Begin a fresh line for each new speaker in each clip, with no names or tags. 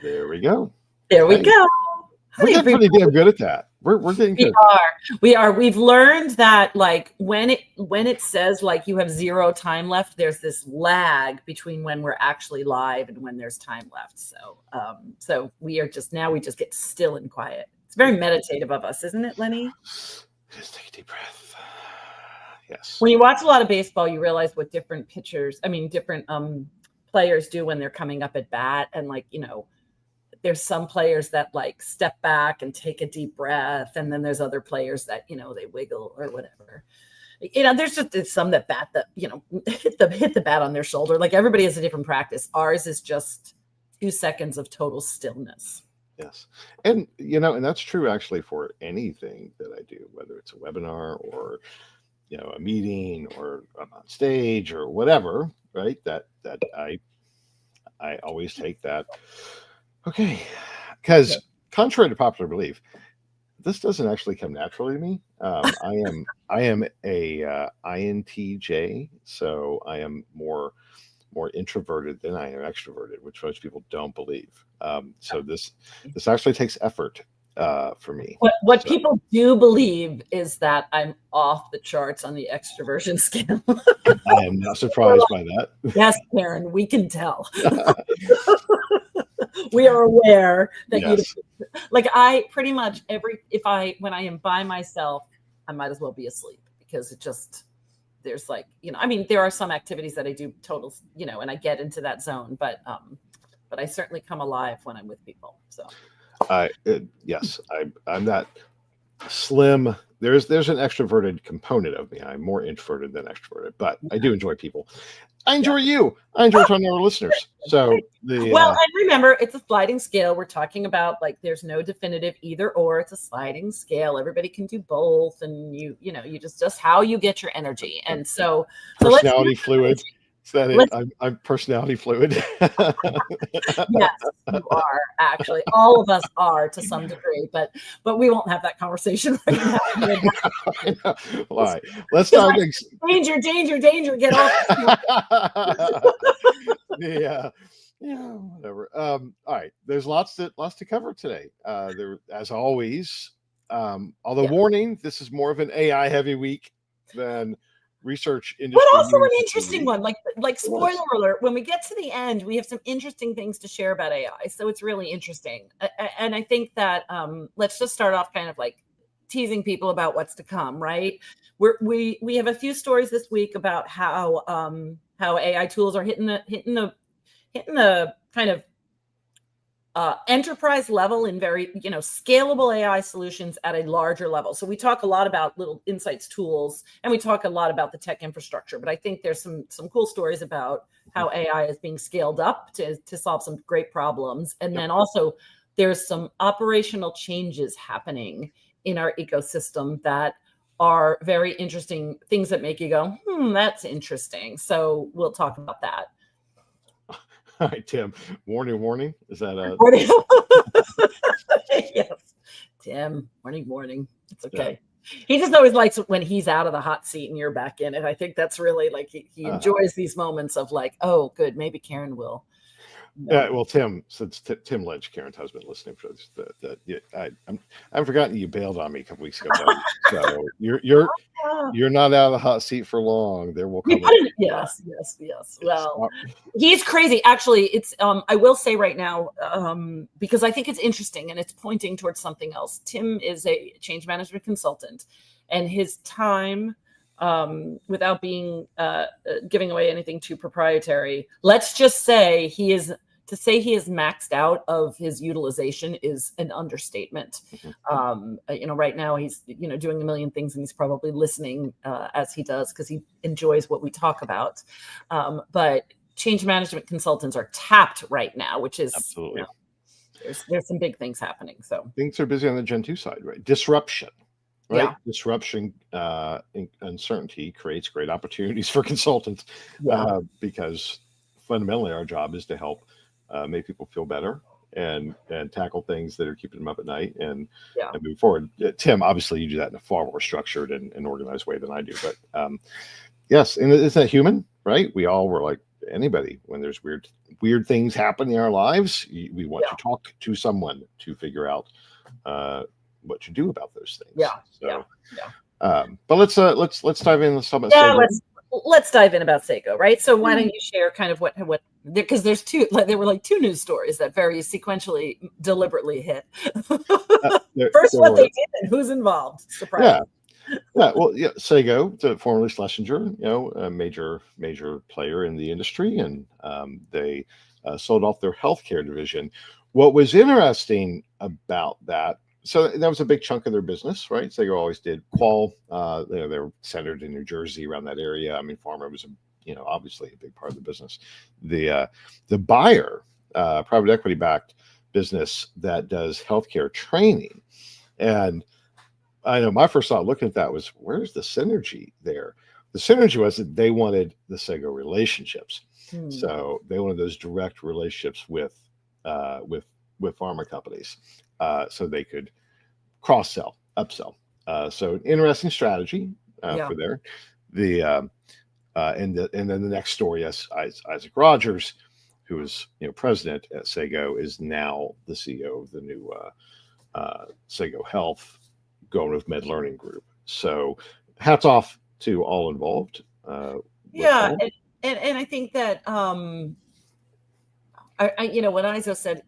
There we go.
There we
Hey,
go.
we're
Hi,
getting pretty
everybody.
damn good at that. We're getting
We
good.
are. We are. We've learned that like when it says like you have 0 time left, there's this lag between when we're actually live and when there's time left. So we just get still and quiet. It's very meditative of us, isn't it, Lenny?
Just take a deep breath. Yes.
When you watch a lot of baseball, you realize what different players do when they're coming up at bat, and like, there's some players that like step back and take a deep breath, and then there's other players that they wiggle or whatever. There's some that hit the bat on their shoulder. Like everybody has a different practice. Ours is just 2 seconds of total stillness.
Yes. And and that's true actually for anything that I do, whether it's a webinar or a meeting or I'm on stage or whatever, right? That I always take that. Okay, because contrary to popular belief, this doesn't actually come naturally to me. I am a INTJ, so I am more introverted than I am extroverted, which most people don't believe. So this actually takes effort for me.
What people do believe is that I'm off the charts on the extroversion scale.
I am not surprised by that.
Yes, Karen, we can tell. We are aware that
Yes.
like I pretty much when I am by myself, I might as well be asleep because there's like, there are some activities that I do total, and I get into that zone, but I certainly come alive when I'm with people. So
yes, I'm that slim. There's an extroverted component of me. I'm more introverted than extroverted, but I do enjoy people. I enjoy you. I enjoy talking to our listeners. So
and remember, it's a sliding scale. We're talking about like there's no definitive either or. It's a sliding scale. Everybody can do both, and you just how you get your energy. And so
personality fluid. Is that it? I'm personality fluid.
Yes, you are actually. All of us are to some degree, but we won't have that conversation right now.
All right, let's not
danger, get off.
Yeah, whatever. All right, there's lots to cover today. There, as always. Although warning, this is more of an AI heavy week than research industry,
but also an interesting one. Like spoiler alert, when we get to the end, we have some interesting things to share about AI. So it's really interesting, and I think that let's just start off kind of like teasing people about what's to come. Right? We have a few stories this week about how AI tools are hitting the kind of enterprise level in very scalable AI solutions at a larger level. So we talk a lot about little insights tools, and we talk a lot about the tech infrastructure, but I think there's some cool stories about how AI is being scaled up to solve some great problems. And then also there's some operational changes happening in our ecosystem that are very interesting, things that make you go, that's interesting. So we'll talk about that.
All right, Tim. Warning. Is that
warning? Yes, Tim. Warning. It's okay. Yeah. He just always likes it when he's out of the hot seat and you're back in it. I think that's really like he enjoys these moments of like, oh, good, maybe Karen will.
Well, Tim, since Tim Lynch, Karen's husband, listening for this, I've forgotten you bailed on me a couple weeks ago. So you're not out of the hot seat for long. There will come.
Yes. Well, he's crazy. Actually, it's I will say right now, because I think it's interesting and it's pointing towards something else. Tim is a change management consultant, and his time, without being giving away anything too proprietary, let's just say he is maxed out of his utilization is an understatement. Right now he's doing a million things, and he's probably listening as he does because he enjoys what we talk about. But change management consultants are tapped right now, which is
absolutely
there's some big things happening. So
things are busy on the Gen 2 side, right? Disruption. Right. Yeah. Disruption, uncertainty creates great opportunities for consultants because fundamentally our job is to help make people feel better and tackle things that are keeping them up at night and move forward. Tim, obviously you do that in a far more structured and organized way than I do, but yes. And isn't that human, right? We all were like anybody, when there's weird things happen in our lives, we want to talk to someone to figure out what to do about those things. But let's dive in some of
Sago. Let's dive in about Sago, right? So why don't you share kind of what because there were like two news stories that very sequentially deliberately hit. First, what they did and who's involved. Surprise.
Well, Sago, formerly Schlesinger, a major player in the industry, and they sold off their healthcare division. What was interesting about that, so that was a big chunk of their business, right? Sago always did qual. They were centered in New Jersey, around that area. I mean, pharma was, obviously a big part of the business. The buyer, private equity backed business that does healthcare training, and I know my first thought looking at that was, where's the synergy there? The synergy was that they wanted the Sago relationships, so they wanted those direct relationships with pharma companies, so they could cross sell, upsell. So an interesting strategy for there. And then the next story, Isaac Rogers, who is president at Sago, is now the CEO of the new Sago Health, going with Med Learning Group. So hats off to all involved.
And I think that when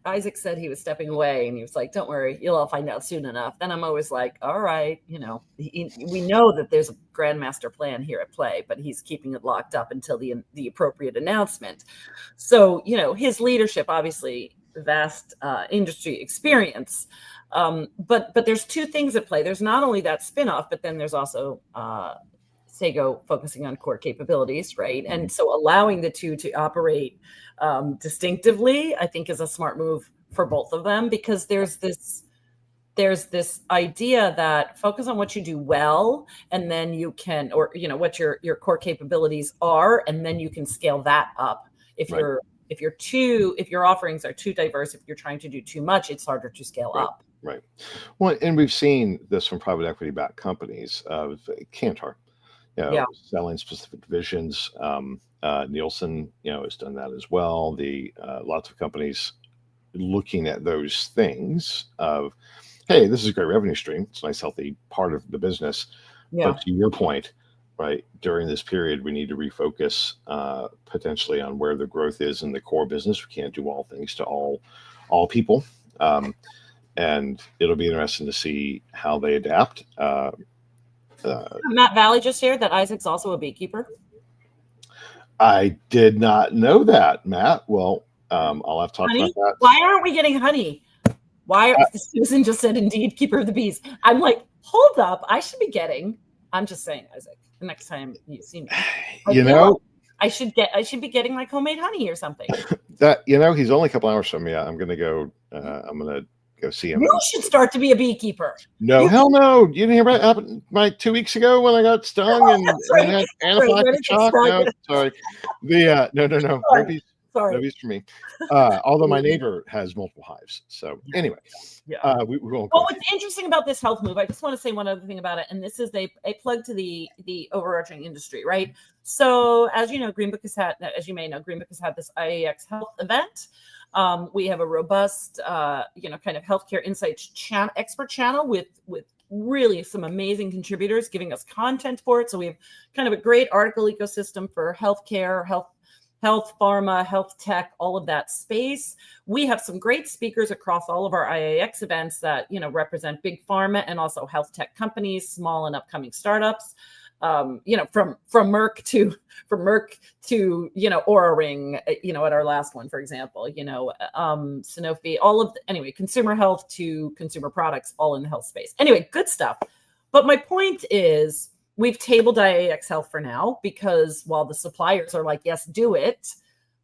Isaac said he was stepping away, and he was like, "Don't worry, you'll all find out soon enough." Then I'm always like, "All right, we know that there's a grandmaster plan here at play, but he's keeping it locked up until the appropriate announcement." So his leadership, obviously, vast industry experience. But there's two things at play. There's not only that spinoff, but then there's also Sago focusing on core capabilities, right? And so allowing the two to operate distinctively, I think, is a smart move for both of them, because there's this idea that focus on what you do well, and then you can, or what your core capabilities are, and then you can scale that up. If your offerings are too diverse, if you're trying to do too much, it's harder to scale up.
Right. Well, and we've seen this from private equity backed companies of Kantar, selling specific divisions. Nielsen, has done that as well. Lots of companies looking at those things of, hey, this is a great revenue stream. It's a nice, healthy part of the business. But to your point, right, during this period, we need to refocus potentially on where the growth is in the core business. We can't do all things to all people. And it'll be interesting to see how they adapt.
Matt Valley just shared that Isaac's also a beekeeper.
I did not know that, Matt. Well, I'll have to talk about that.
Why aren't we getting honey? Susan just said, indeed, keeper of the bees. I'm like, hold up. I should be getting, I'm just saying, Isaac, the next time you see me. I should be getting like homemade honey or something.
He's only a couple hours from me. I'm going to go see him.
You should start to be a beekeeper.
No, hell no. You didn't hear about what happened like 2 weeks ago when I got stung and had anaphylactic shock? No, sorry. No. No bees for me. Although my neighbor has multiple hives. So anyway, we won't.
Well, what's interesting about this health move, I just want to say one other thing about it, and this is a plug to the overarching industry, right? So as you know, Greenbook has had this IAX Health event. We have a robust, kind of healthcare insights expert channel with really some amazing contributors giving us content for it. So we have kind of a great article ecosystem for healthcare, health pharma, health tech, all of that space. We have some great speakers across all of our IAX events that represent big pharma and also health tech companies, small and upcoming startups. From Merck to Oura Ring, at our last one, for example, Sanofi, consumer health to consumer products, all in the health space. Anyway, good stuff. But my point is, we've tabled IAX Health for now, because while the suppliers are like, yes, do it,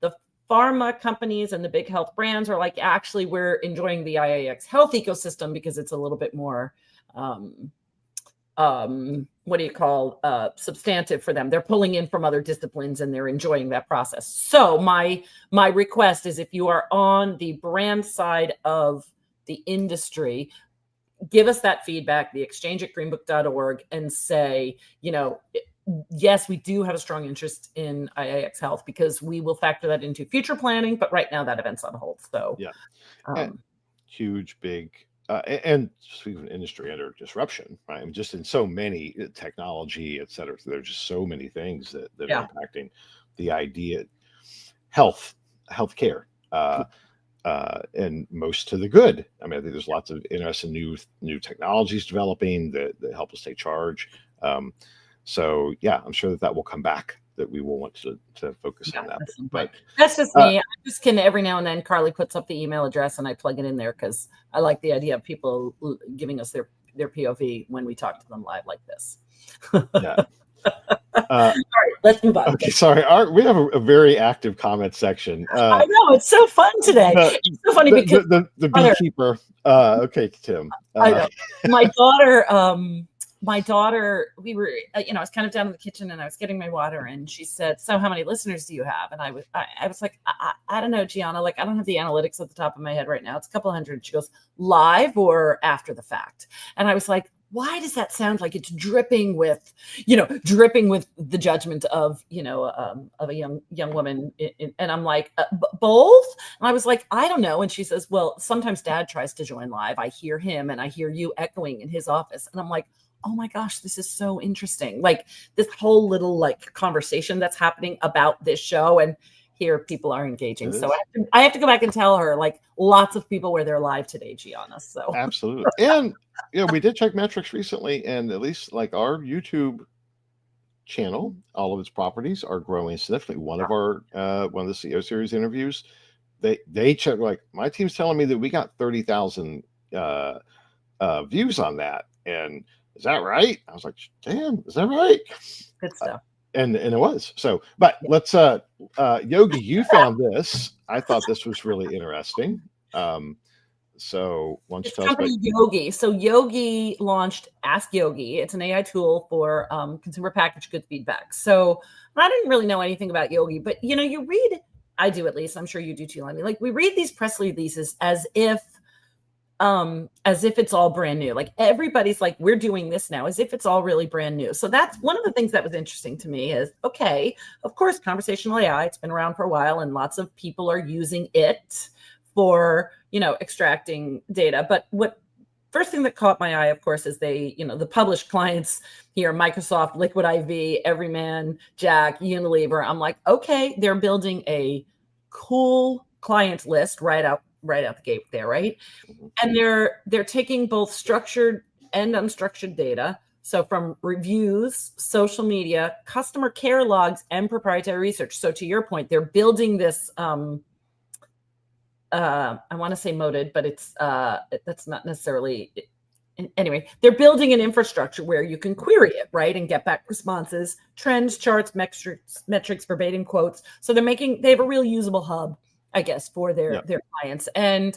the pharma companies and the big health brands are like, actually, we're enjoying the IAX Health ecosystem because it's a little bit more substantive for them. They're pulling in from other disciplines and they're enjoying that process. So my request is, if you are on the brand side of the industry, give us that feedback, the exchange@greenbook.org, and say, yes, we do have a strong interest in IIX Health because we will factor that into future planning. But right now, that event's on hold. So,
yeah, huge, big, and speaking of industry under disruption, right? I mean, just in so many technology, et cetera. So there's just so many things that are impacting the idea, healthcare. And most to the good. I mean, I think there's lots of interesting new technologies developing that help us take charge. So yeah, I'm sure that will come back. That we will want to focus on that.
But that's just me. I just can every now and then. Carly puts up the email address and I plug it in there because I like the idea of people giving us their POV when we talk to them live like this.
Yeah.
All right, let's move on.
Okay, sorry. We have a very active comment section.
I know, it's so fun today. It's so funny because
the beekeeper. Okay, Tim.
I know. My daughter, we were, I was kind of down in the kitchen and I was getting my water and she said, "So how many listeners do you have?" And I was like, I don't know, Gianna, like, I don't have the analytics at the top of my head right now. It's a couple hundred. She goes, "Live or after the fact?" And I was like, why does that sound like it's dripping with the judgment of, of a young woman? And I'm like, both? And I was like, I don't know. And she says, well, sometimes Dad tries to join live. I hear him and I hear you echoing in his office. And I'm like, oh my gosh, this is so interesting. Like this whole little like conversation that's happening about this show, and here people are engaging. So I have to go back and tell her, like, lots of people were there live today, Gianna. So
absolutely. And we did check metrics recently, and at least like our YouTube channel, all of its properties are growing significantly. One of the CEO series interviews, they checked, like, my team's telling me that we got 30,000 views on that. And is that right? I was like, damn, is that right?
Good stuff.
And it was. So, but let's Yogi, you found this. I thought this was really interesting. So why don't you tell us about
Yogi? So Yogi launched Ask Yogi. It's an AI tool for consumer packaged goods feedback. So I didn't really know anything about Yogi, but you read, I do at least, I'm sure you do too, Lenny. Like, we read these press releases as if it's all brand new. Like, everybody's like, we're doing this now, as if it's all really brand new. So that's one of the things that was interesting to me is, okay, of course, conversational AI, it's been around for a while and lots of people are using it for, extracting data. But first thing that caught my eye, of course, is the published clients here, Microsoft, Liquid IV, Everyman, Jack, Unilever. I'm like, okay, they're building a cool client list right out the gate there, right? And they're taking both structured and unstructured data. So from reviews, social media, customer care logs, and proprietary research. So to your point, they're building this, I want to say moated, but it's that's not necessarily. Anyway, they're building an infrastructure where you can query it, right, and get back responses, trends, charts, metrics, verbatim quotes. So they have a real usable hub, I guess, for their clients. And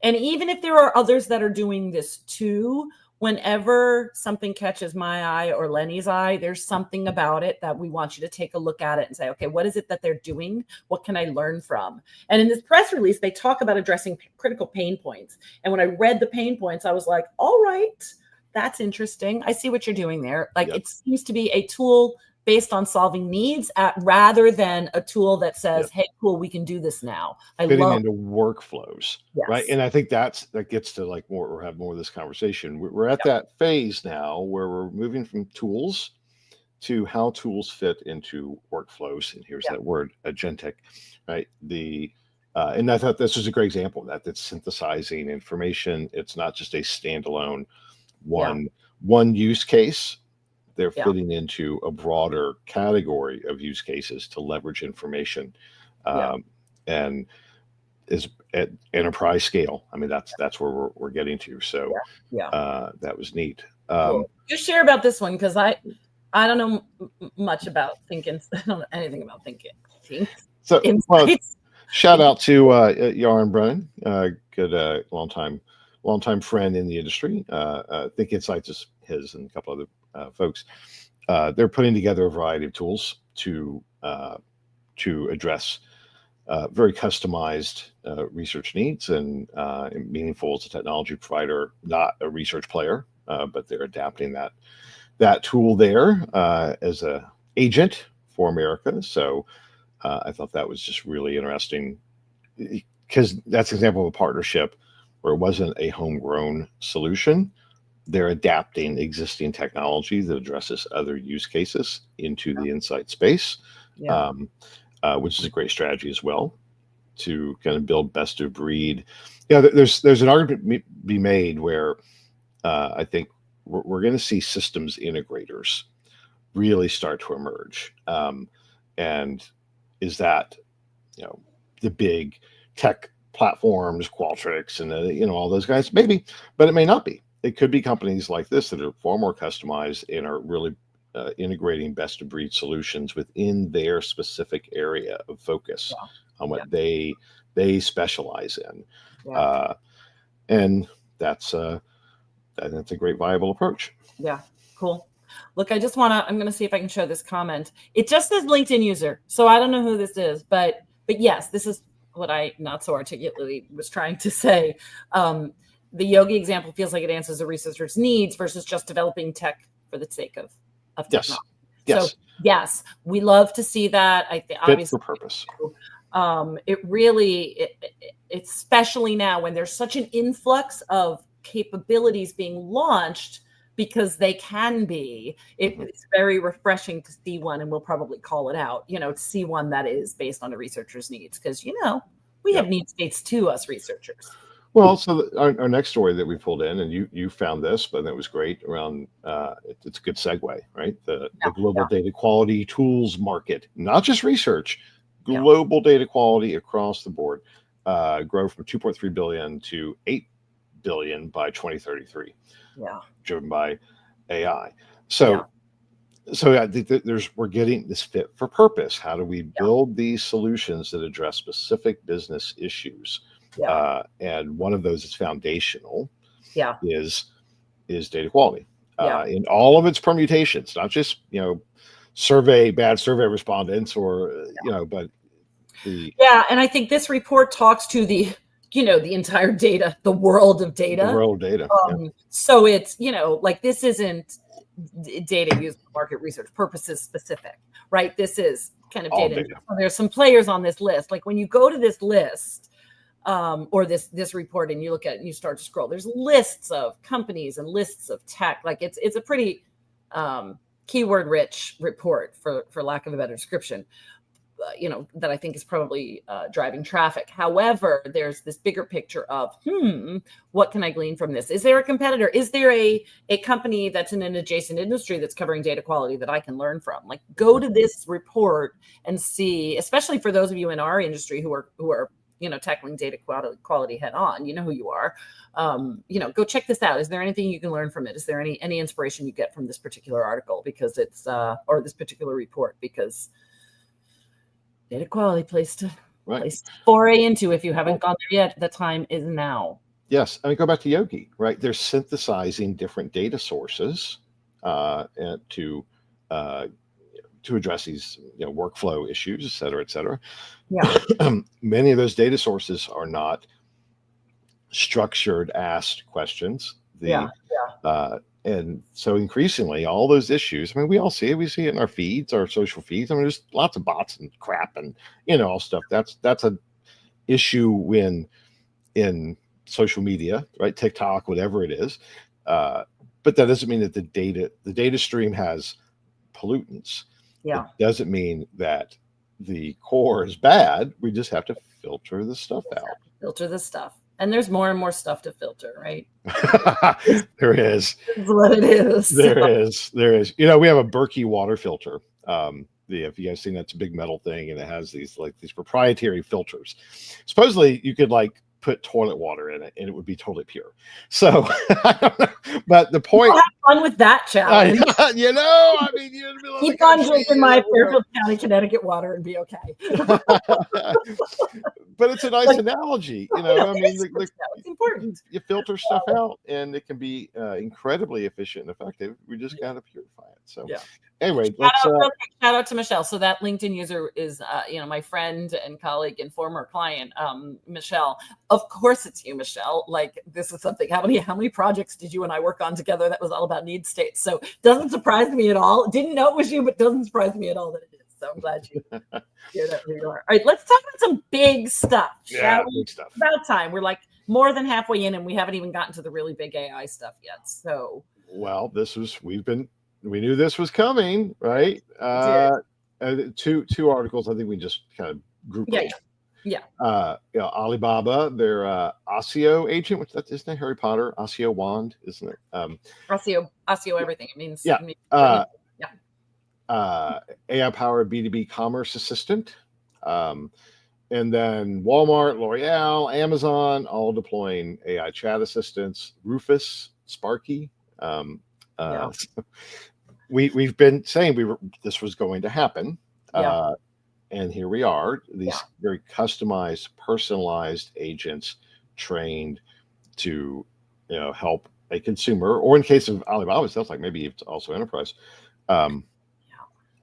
even if there are others that are doing this too, whenever something catches my eye or Lenny's eye, there's something about it that we want you to take a look at it and say, okay, what is it that they're doing? What can I learn from? And in this press release, they talk about addressing critical pain points. And when I read the pain points, I was like, all right, that's interesting. I see what you're doing there. Like, it seems to be a tool based on solving needs rather than a tool that says, hey, cool, we can do this now.
Fitting into workflows, right? And I think that gets to like more, or have more of this conversation. We're at that phase now where we're moving from tools to how tools fit into workflows. And here's that word, agentic, right? And I thought this was a great example of that. That's synthesizing information. It's not just a standalone one use case. They're fitting into a broader category of use cases to leverage information, and is at enterprise scale. I mean, that's where we're getting to. So that was neat.
Cool. You share about this one, because I don't know much about thinking. I don't know anything about thinking.
So shout out to Yaron Brennan, good longtime friend in the industry. thinqinsights is his and a couple other folks. They're putting together a variety of tools to address very customized research needs and meaningful as a technology provider, not a research player, but they're adapting that that tool there as a agent for America. So I thought that was just really interesting, because that's an example of a partnership where it wasn't a homegrown solution. They're adapting existing technology that addresses other use cases into the insight space,
Yeah.
which is a great strategy as well to kind of build best of breed. Yeah, there's an argument be made where I think we're going to see systems integrators really start to emerge, and is that, you know, the big tech platforms, Qualtrics, and all those guys, maybe, but it may not be. It could be companies like this that are far more customized and are really integrating best of breed solutions within their specific area of focus on what they specialize in, and that's a great viable approach.
Yeah, cool. Look, I'm going to see if I can show this comment. It just says LinkedIn user, so I don't know who this is, but yes, this is what I not so articulately was trying to say. The Yogi example feels like it answers a researcher's needs versus just developing tech for the sake of technology.
Yes.
So yes, we love to see that. I think obviously
fit for purpose.
It really, especially now when there's such an influx of capabilities being launched, because they can be, it's very refreshing to see one, and we'll probably call it out, to see one that is based on a researcher's needs, because we have need states too, us researchers.
Well, so our next story that we pulled in, and you found this, but it was great around, it's a good segue, right? The global data quality tools market, not just research, global data quality across the board, grow from 2.3 billion to 8 billion by 2033. Driven by AI. So I think that we're getting this fit for purpose. How do we build these solutions that address specific business issues? And one of those is foundational. Is data quality in all of its permutations, not just bad survey respondents or but
and I think this report talks to the entire data, the world of data. So it's like, this isn't data used for market research purposes specific, right? This is kind of data. So there's some players on this list. Like when you go to this list, or this report, and you look at it and you start to scroll, there's lists of companies and lists of tech. Like it's a pretty keyword rich report, for lack of a better description, that I think is probably driving traffic. However, there's this bigger picture of, what can I glean from this? Is there a competitor? Is there a company that's in an adjacent industry that's covering data quality that I can learn from? Like, go to this report and see, especially for those of you in our industry who are tackling data quality head on, who you are, go check this out. Is there anything you can learn from it? Is there any inspiration you get from this particular article? Because it's, or this particular report, because data quality place to foray into. If you haven't gone there yet, the time is now.
Yes. I mean, go back to Yogi, right? They're synthesizing different data sources to address these workflow issues, et cetera, et cetera. Many of those data sources are not structured, asked questions. And so increasingly, all those issues, I mean, we all see it. We see it in our feeds, our social feeds. I mean, there's lots of bots and crap and, all stuff. That's an issue in social media, right? TikTok, whatever it is. But that doesn't mean that the data stream has pollutants. It doesn't mean that the core is bad. We just have to filter the stuff out.
And there's more and more stuff to filter, right?
There is.
That's what it is.
There is. We have a Berkey water filter. If you guys seen, that's a big metal thing, and it has these proprietary filters. Supposedly, you could put toilet water in it and it would be totally pure. So I don't know, but the point,
have fun with that challenge.
I mean,
keep on drinking my Fairfield County, Connecticut water and be okay.
But it's a nice analogy, I mean,
it's important.
You filter stuff out and it can be incredibly efficient and effective. We just got to purify it. So
Yeah.
anyway,
Shout out to Michelle. So that LinkedIn user is, my friend and colleague and former client, Michelle. Of course, it's you, Michelle. Like, this is something. How many projects did you and I work on together that was all about need states? So doesn't surprise me at all. Didn't know it was you, but doesn't surprise me at all that it is. So I'm glad you hear that where you are. All right, let's talk about some big stuff. Shall we?
Big stuff.
About time. We're like more than halfway in, and we haven't even gotten to the really big AI stuff yet. So,
well, we knew this was coming, right? Two articles. I think we just kind of grouped.
Yeah.
Alibaba, their Osseo agent, which isn't that Harry Potter? Osseo wand, isn't it?
Osseo everything. It means
AI-powered B2B commerce assistant. And then Walmart, L'Oreal, Amazon, all deploying AI chat assistants. Rufus, Sparky. We've been saying this was going to happen, and here we are. These very customized, personalized agents trained to help a consumer, or in case of Alibaba, it sounds like maybe it's also enterprise,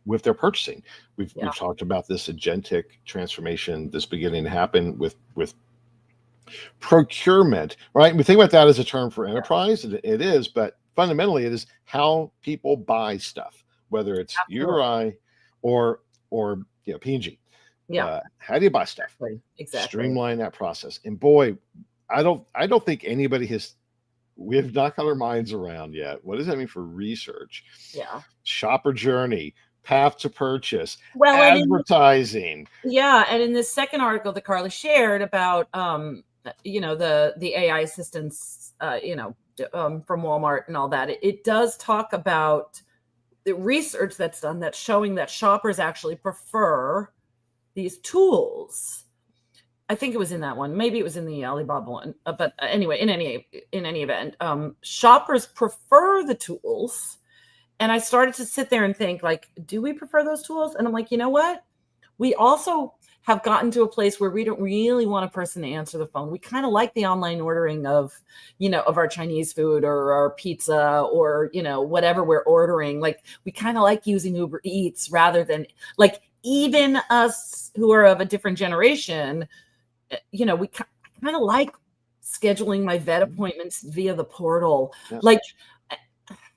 with their purchasing. We've talked about this agentic transformation that's beginning to happen with procurement, right? We think about that as a term for enterprise, and it is, but fundamentally it is how people buy stuff, whether it's you or I or P&G. How do you buy stuff?
Exactly.
Streamline that process. And boy, I don't think we have not got our minds around yet. What does that mean for research? Shopper journey, path to purchase, advertising.
And in this second article that Carly shared about the AI assistants from Walmart and all that, it does talk about the research that's done that's showing that shoppers actually prefer these tools. I think it was in that one. Maybe it was in the Alibaba one. But anyway, in any event, shoppers prefer the tools. And I started to sit there and think, like, do we prefer those tools? And I'm like, you know what? We also have gotten to a place where we don't really want a person to answer the phone. We kind of like the online ordering of our Chinese food or our pizza or, whatever we're ordering. Like, we kind of like using Uber Eats rather than, like, even us who are of a different generation, we kind of like scheduling my vet appointments via the portal. Like,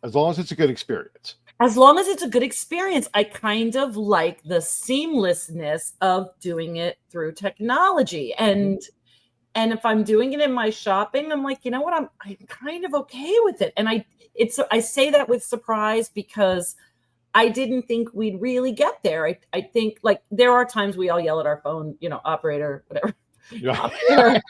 as long as it's a good experience.
As long as it's a good experience, I kind of like the seamlessness of doing it through technology. And if I'm doing it in my shopping, I'm like, you know what? I'm kind of okay with it. And I say that with surprise because I didn't think we'd really get there. I think, like, there are times we all yell at our phone, operator, whatever. Operator,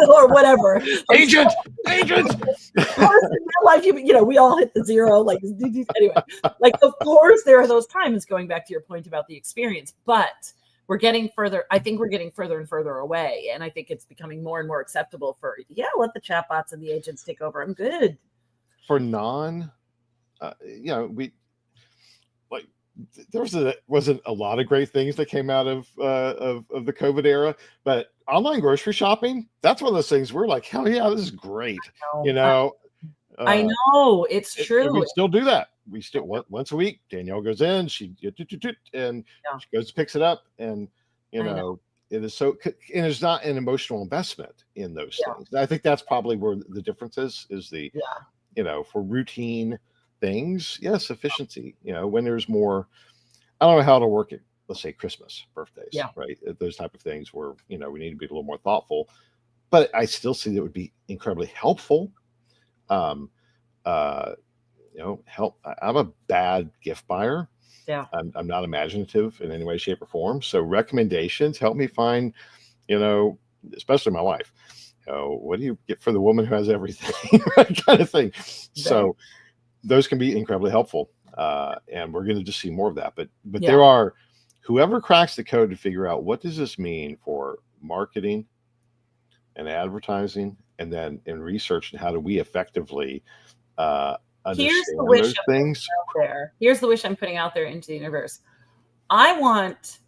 or whatever.
Agent.
Of course, in real life, we all hit the zero. Like, anyway, like, of course, there are those times, going back to your point about the experience, but we're getting further. I think we're getting further and further away. And I think it's becoming more and more acceptable for, let the chatbots and the agents take over. I'm good.
For there wasn't a lot of great things that came out of the COVID era, but online grocery shopping, that's one of those things we're like, hell yeah, this is great.
I know it's true.
We still do that. We still once a week, Danielle goes in, she goes, picks it up, and it is so, and there's not an emotional investment in those things. I think that's probably where the difference is the for routine things, yes, efficiency. When there's more, I don't know how it'll work at, let's say, Christmas, birthdays, right? Those type of things where we need to be a little more thoughtful. But I still see that it would be incredibly helpful. Help. I'm a bad gift buyer. I'm not imaginative in any way, shape, or form. So recommendations help me find, especially my wife. What do you get for the woman who has everything, kind of thing. So those can be incredibly helpful, and we're going to just see more of that. But there are, whoever cracks the code to figure out what does this mean for marketing and advertising, and then in research, and how do we effectively understand those things.
Here's the wish I'm putting out there into the universe. I want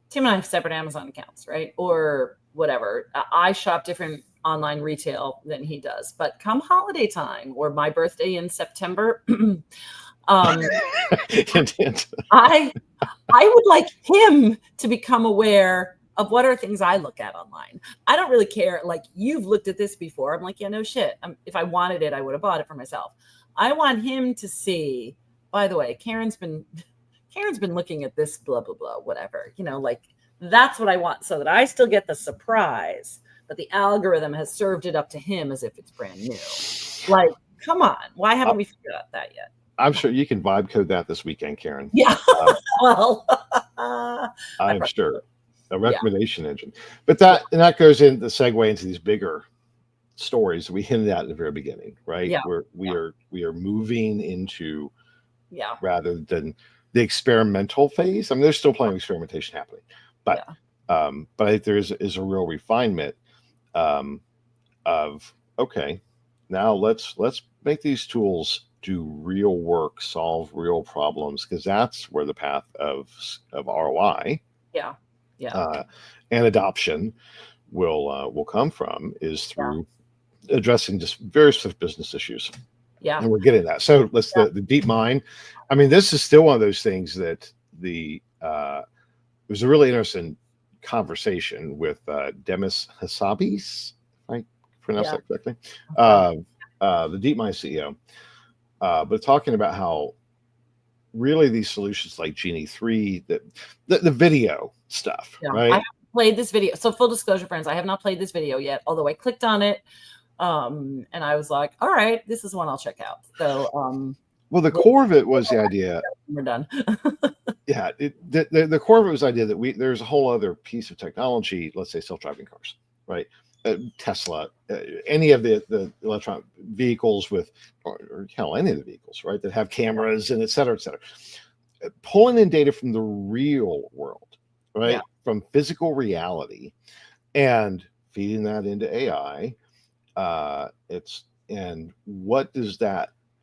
Tim and I have separate Amazon accounts, right? Or whatever. I shop different online retail than he does. But come holiday time or my birthday in September, I would like him to become aware of what are things I look at online. I don't really care. Like, you've looked at this before. I'm like, yeah, no shit. If I wanted it, I would have bought it for myself. I want him to see, by the way, Karen's been looking at this, blah, blah, blah, whatever, like that's what I want, so that I still get the surprise, but the algorithm has served it up to him as if it's brand new. Like, come on. Why haven't we figured out that yet?
I'm sure you can vibe code that this weekend, Karen.
Yeah. Well,
I'm sure. A recommendation engine. But that goes in the segue into these bigger stories we hinted at in the very beginning, right?
Yeah.
We are moving into,
rather
than the experimental phase. I mean, there's still plenty of experimentation happening, but I think there is a real refinement of, okay, now let's make these tools do real work, solve real problems, because that's where the path of ROI and adoption will come from, is through addressing just very specific business issues.
Yeah.
And we're getting that. So the deep mind. I mean, this is still one of those things that it was a really interesting conversation with Demis Hassabis, if I pronounce that correctly, the Deep Mind CEO, but talking about how really these solutions like Genie 3, the video stuff, right?
I haven't played this video. So full disclosure, friends, I have not played this video yet, although I clicked on it. And I was like, all right, this is one I'll check out. So,
well, the core of it was the idea.
We're done.
The core of it was the idea that there's a whole other piece of technology, let's say self-driving cars, right? Tesla, any of the electronic vehicles or hell, any of the vehicles, right, that have cameras and et cetera, pulling in data from the real world, right, from physical reality, and feeding that into AI.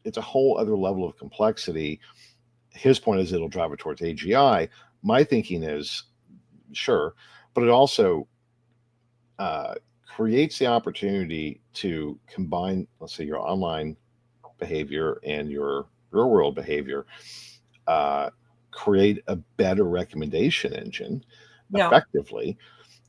It's a whole other level of complexity. His point is it'll drive it towards AGI. My thinking is, sure, but it also creates the opportunity to combine, let's say, your online behavior and your real world behavior, create a better recommendation engine effectively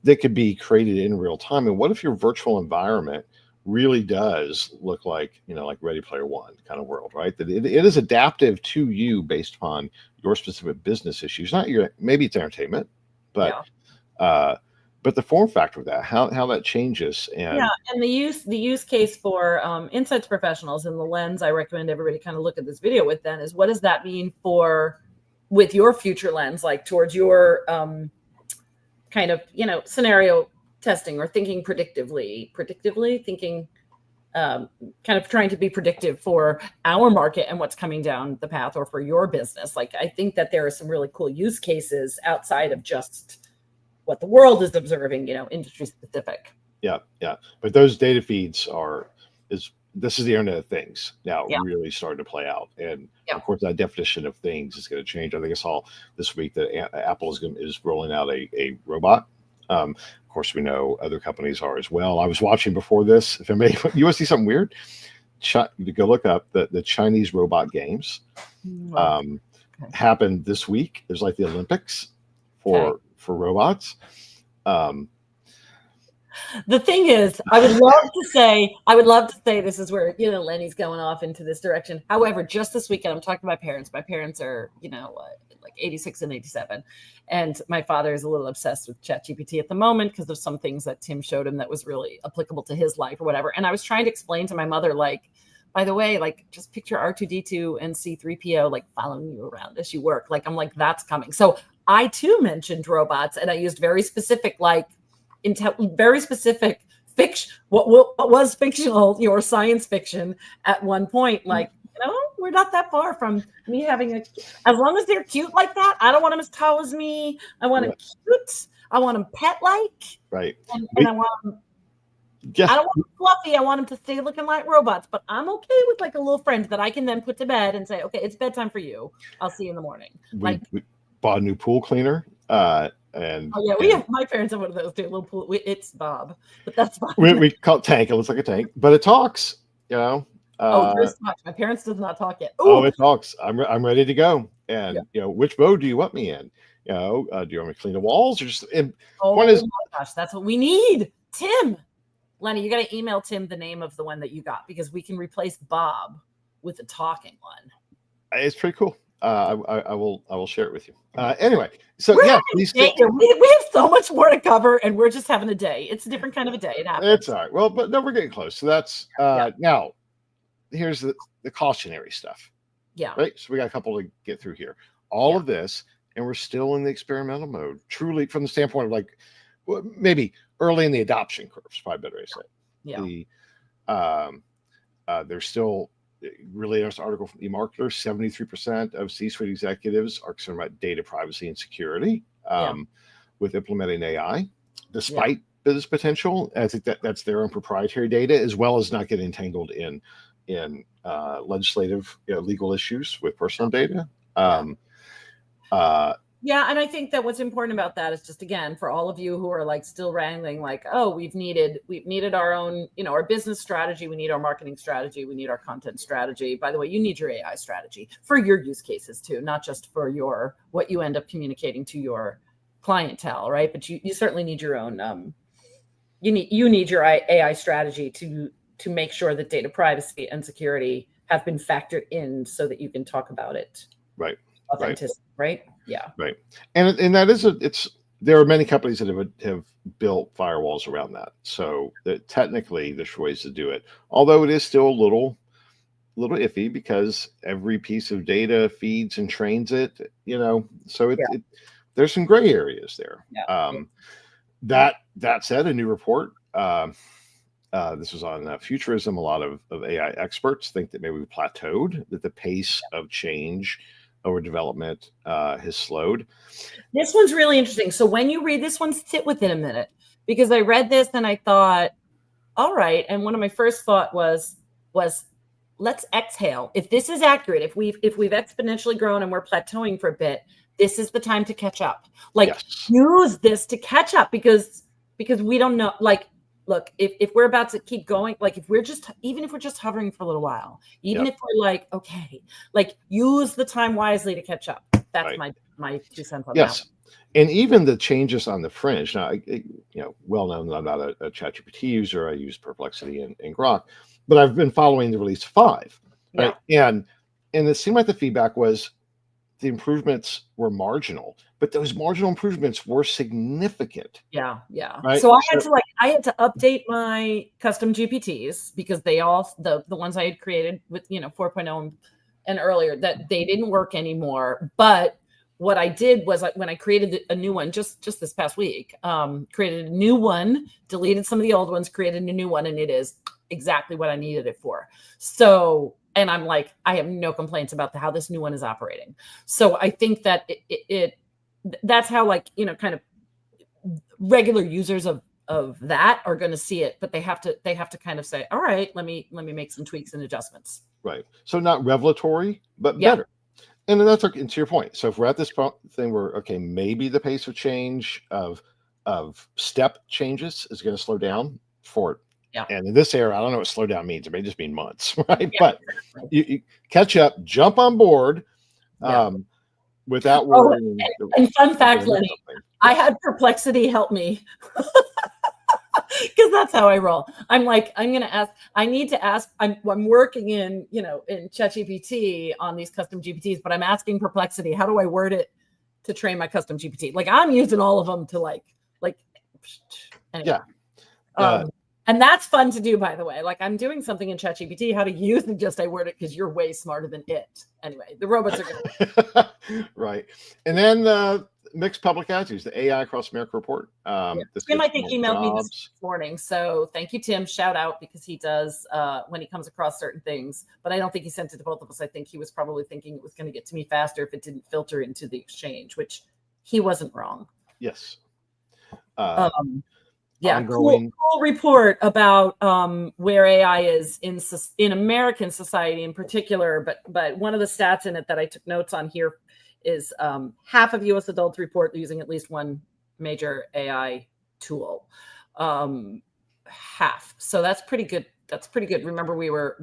that could be created in real time. And what if your virtual environment really does look like, like Ready Player One kind of world, right? That it is adaptive to you based upon your specific business issues. Maybe it's entertainment, but the form factor of that, how that changes, and
the use case for insights professionals, and the lens I recommend everybody kind of look at this video with then is, what does that mean with your future lens, like towards your kind of scenario testing or thinking predictively thinking, kind of trying to be predictive for our market and what's coming down the path, or for your business. Like, I think that there are some really cool use cases outside of just what the world is observing, industry specific.
Yeah. But those data feeds this is the Internet of Things now really starting to play out. And of course, that definition of things is going to change. I think I saw this week that Apple is rolling out a robot. Of course, we know other companies are as well. I was watching before this. If you want to see something weird, go look up the Chinese robot games. Happened this week. There's like the Olympics for robots.
The thing is, I would love to say this is where, Lenny's going off into this direction. However, just this weekend, I'm talking to my parents. My parents are, like 86 and 87. And my father is a little obsessed with ChatGPT at the moment because of some things that Tim showed him that was really applicable to his life or whatever. And I was trying to explain to my mother, like, by the way, like, just picture R2D2 and C3PO, like, following you around as you work. Like, I'm like, that's coming. So I too mentioned robots, and I used very specific, very specific fiction, what was fictional, your science fiction at one point. Like, we're not that far from me having as long as they're cute like that. I don't want them as tall as me. I want them cute. I want them pet-like.
Right.
And I want them, I don't want them fluffy. I want them to stay looking like robots, but I'm okay with like a little friend that I can then put to bed and say, okay, it's bedtime for you. I'll see you in the morning.
We bought a new pool cleaner. And
Oh yeah,
and
my parents have one of those too. Little pool. It's Bob, but that's fine.
we call it tank. It looks like a tank, but it talks. You know.
Oh, there's talk. My parents does not talk yet.
Oh,
Ooh,
it talks. I'm ready to go.
yeah.
And which mode do you want me in? Do you want me to clean the walls or just? And
Oh
point is,
my gosh, that's what we need. Tim, Lenny, you got to email Tim the name of the one that you got because we can replace Bob with a talking one.
it's pretty cool. I will share it with you. Anyway, so
we have so much more to cover, and we're just having a day. It's a different kind of a day. It happens.
It's all right. Well, but no, we're getting close. So that's now. Here's the cautionary stuff.
Yeah.
Right. So we got a couple to get through here. All of this, and we're still in the experimental mode. Truly, from the standpoint of like maybe early in the adoption curve, is probably better to say.
Yeah.
There's still. Really interesting article from eMarketer, 73% of C-suite executives are concerned about data privacy and security with implementing AI, despite business potential. I think that's their own proprietary data, as well as not getting entangled in legislative legal issues with personal data.
Yeah, and I think that what's important about that is just, again, for all of you who are like still wrangling, like, oh, we've needed our own, our business strategy, we need our marketing strategy, we need our content strategy. By the way, you need your AI strategy for your use cases too, not just for what you end up communicating to your clientele, right? But you certainly need your own. You need your AI strategy to make sure that data privacy and security have been factored in so that you can talk about it.
Right.
Authenticity, right? Yeah.
Right. And that is there are many companies that have built firewalls around that. So that technically there's ways to do it. Although it is still a little iffy because every piece of data feeds and trains it, so there's some gray areas there. That said, a new report, this was on Futurism. A lot of AI experts think that maybe we plateaued, that the pace of change or development has slowed.
This one's really interesting. So when you read this one, sit with it a minute, because I read this and I thought, all right. And one of my first thought was let's exhale. If this is accurate, if we've exponentially grown and we're plateauing for a bit, this is the time to catch up. Use this to catch up because we don't know. Like, look, if we're about to keep going, like even if we're just hovering for a little while, even if we're like, okay, like use the time wisely to catch up. That's my 2 cents on that.
And even the changes on the fringe. Now, well known that I'm not a ChatGPT user. I use Perplexity and Grok, but I've been following the release 5. Right? And it seemed like the feedback was the improvements were marginal, but those marginal improvements were significant.
Yeah.
Right?
So I had to update my custom GPTs because they all the ones I had created with 4.0 and earlier, that they didn't work anymore. But what I did was when I created a new one just this past week, created a new one, deleted some of the old ones, created a new one, and it is exactly what I needed it for. So, and I'm like, I have no complaints about how this new one is operating. So I think that that's how kind of regular users of that are going to see it, but they have to kind of say, all right, let me make some tweaks and adjustments.
Right. So not revelatory, but better. And that's to your point. So if we're at this thing where, okay, maybe the pace of change of step changes is going to slow down for it.
Yeah.
And in this era, I don't know what slow down means. It may just mean months, right? Yeah. But you catch up, jump on board without worrying.
And fun fact, Lenny, I had Perplexity help me. Because that's how I roll. I'm like, I'm working in ChatGPT on these custom GPTs, but I'm asking Perplexity, how do I word it to train my custom GPT? Like I'm using all of them to anyway. And that's fun to do, by the way. Like I'm doing something in ChatGPT, how to use and I word it because you're way smarter than it. Anyway, the robots are going
right. And then mixed public attitudes, the AI across America report.
Tim, I think, emailed me this morning. So thank you, Tim. Shout out, because he does when he comes across certain things. But I don't think he sent it to both of us. I think he was probably thinking it was going to get to me faster if it didn't filter into the exchange, which he wasn't wrong.
Yes.
Cool report about where AI is in American society in particular. But one of the stats in it that I took notes on here is half of U.S. adults report using at least one major AI tool. Half. So that's pretty good. That's pretty good. Remember, we were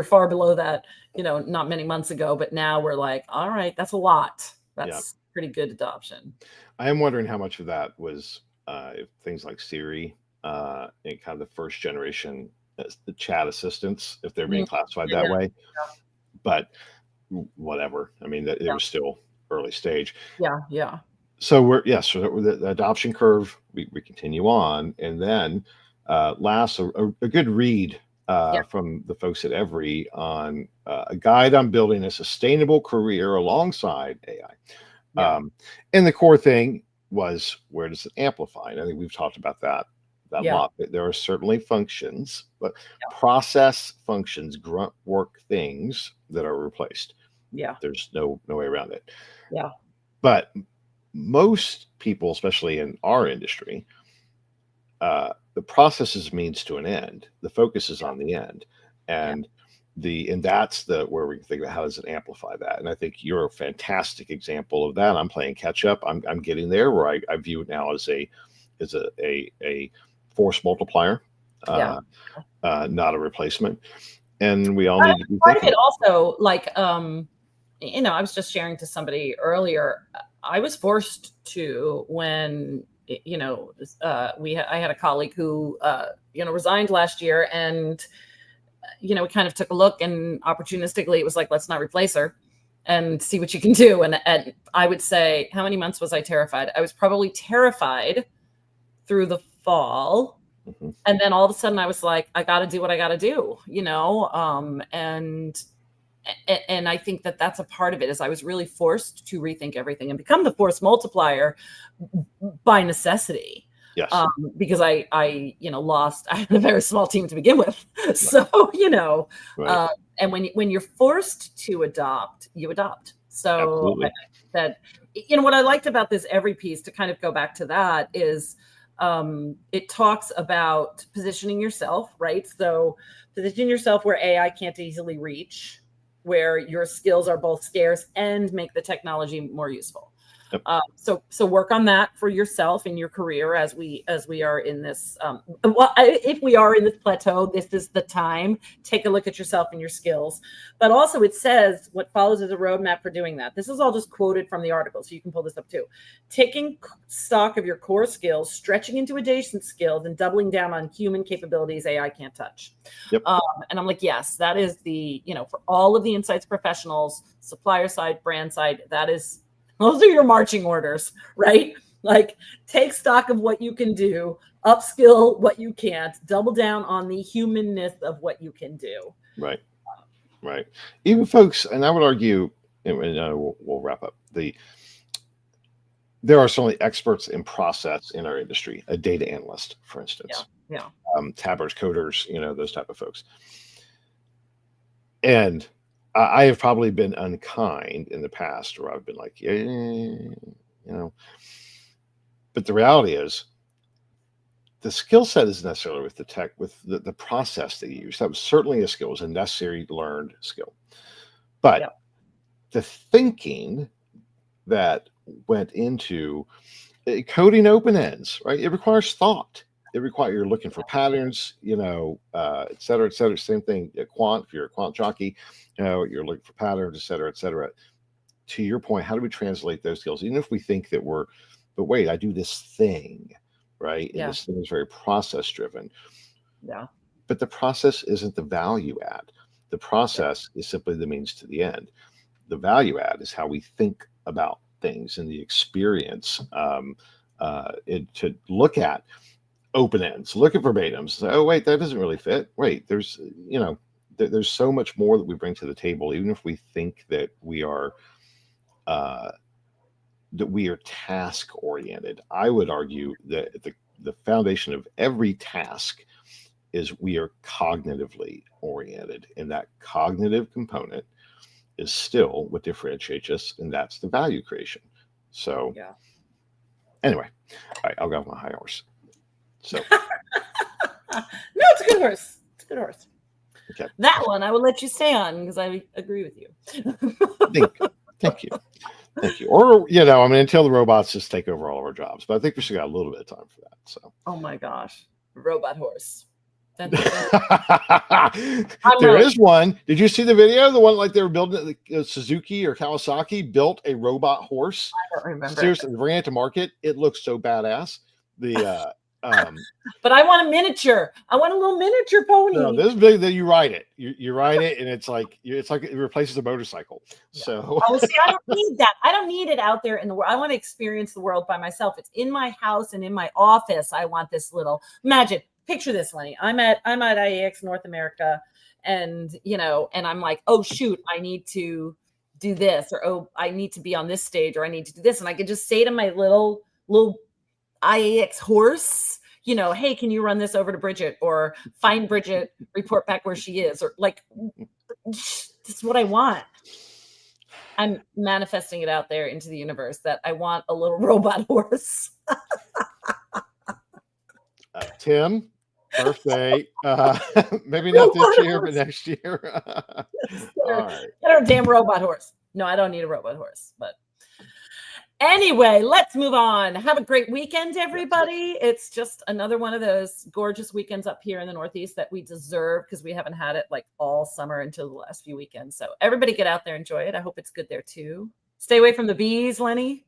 far below that, not many months ago, but now we're like, all right, that's a lot. That's pretty good adoption.
I am wondering how much of that was things like Siri and kind of the first generation the chat assistants, if they're being classified that way. But whatever. I mean, it was still early stage.
Yeah.
So so the adoption curve, we continue on, and then last a good read from the folks at Every on a guide on building a sustainable career alongside AI. And the core thing was, where does it amplify? And I think we've talked about that a lot. There are certainly functions, but process functions, grunt work things that are replaced. There's no way around it. But most people, especially in our industry, the process is means to an end. The focus is on the end, and that's where we think about how does it amplify that. And I think you're a fantastic example of that. I'm playing catch up. I'm getting there, where I view it now as a force multiplier, not a replacement. And we all need to be
part of it also, like I was just sharing to somebody earlier. I was forced to, when I had a colleague who resigned last year, and we kind of took a look, and opportunistically it was like, let's not replace her and see what you can do. And I would say, how many months was I terrified? I was probably terrified through the fall. And then all of a sudden I was like, I got to do what I got to do, and I think that that's a part of it, is I was really forced to rethink everything and become the force multiplier by necessity.
Yes.
Because I had a very small team to begin with. So, and when you're forced to adopt, you adopt. So what I liked about this Every piece, to kind of go back to that, is it talks about positioning yourself, right? So position yourself where AI can't easily reach, where your skills are both scarce and make the technology more useful. So work on that for yourself in your career as we are in this. If we are in this plateau, this is the time. Take a look at yourself and your skills. But also, it says what follows is a roadmap for doing that. This is all just quoted from the article, so you can pull this up too. Taking stock of your core skills, stretching into adjacent skills, and doubling down on human capabilities AI can't touch. And I'm like, yes, that is for all of the insights professionals, supplier side, brand side, those are your marching orders, right? Like, take stock of what you can do, upskill what you can't, double down on the humanness of what you can do.
Right. Even folks, and I would argue, and we'll wrap up, there are certainly experts in process in our industry, a data analyst, for instance. Tabbers, coders, those type of folks. And I have probably been unkind in the past, where I've been like, but the reality is, the skill set isn't necessarily with the tech, with the process that you use. That was certainly a skill, it was a necessary learned skill. But the thinking that went into coding open ends, right? It requires thought. You're looking for patterns, et cetera, et cetera. Same thing, if you're a quant jockey, you're looking for patterns, et cetera, et cetera. To your point, how do we translate those skills? Even if we think that but wait, I do this thing, right? And this thing is very process driven. But the process isn't the value add. The process is simply the means to the end. The value add is how we think about things and the experience, to look at open ends, look at verbatims, say, oh wait, that doesn't really fit. Wait, there's so much more that we bring to the table, even if we think that we are task oriented. I would argue that the foundation of every task is we are cognitively oriented, and that cognitive component is still what differentiates us, and that's the value creation. So anyway, all right, I'll go with my high horse. So
no, it's a good horse. Okay. That one I will let you stay on, because I agree with you.
Thank you. Thank you. Or, I mean, until the robots just take over all of our jobs. But I think we still got a little bit of time for that. So.
Oh my gosh. Robot horse.
There
ready.
is one. Did you see the video? The one like they were building Suzuki or Kawasaki built a robot horse.
I don't remember.
Seriously, they ran it to market. It looks so badass.
But I want a miniature. I want a little miniature pony.
No, this is big that you ride it. You ride it, and it's like it replaces a motorcycle. Yeah. So
see, I don't need that. I don't need it out there in the world. I want to experience the world by myself. It's in my house and in my office. I want this little picture this, Lenny. I'm at IEX North America, and and I'm like, oh shoot, I need to do this, or oh, I need to be on this stage, or I need to do this, and I could just say to my little IEX horse, hey, can you run this over to Bridget, or find Bridget, report back where she is, or like, this is what I want. I'm manifesting it out there into the universe that I want a little robot horse.
Tim, birthday. Maybe not this year, but next year. All right.
Get a damn robot horse. No, I don't need a robot horse, but anyway, let's move on. Have a great weekend, everybody. It's just another one of those gorgeous weekends up here in the Northeast that we deserve, because we haven't had it like all summer until the last few weekends. So everybody get out there, enjoy it. I hope it's good there too. Stay away from the bees, Lenny.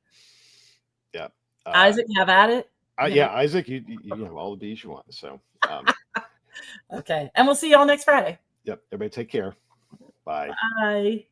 Yeah.
Isaac, have at it.
Yeah, Isaac, you have all the bees you want. So
okay. And we'll see y'all next Friday.
Yep. Everybody take care. Bye.
Bye.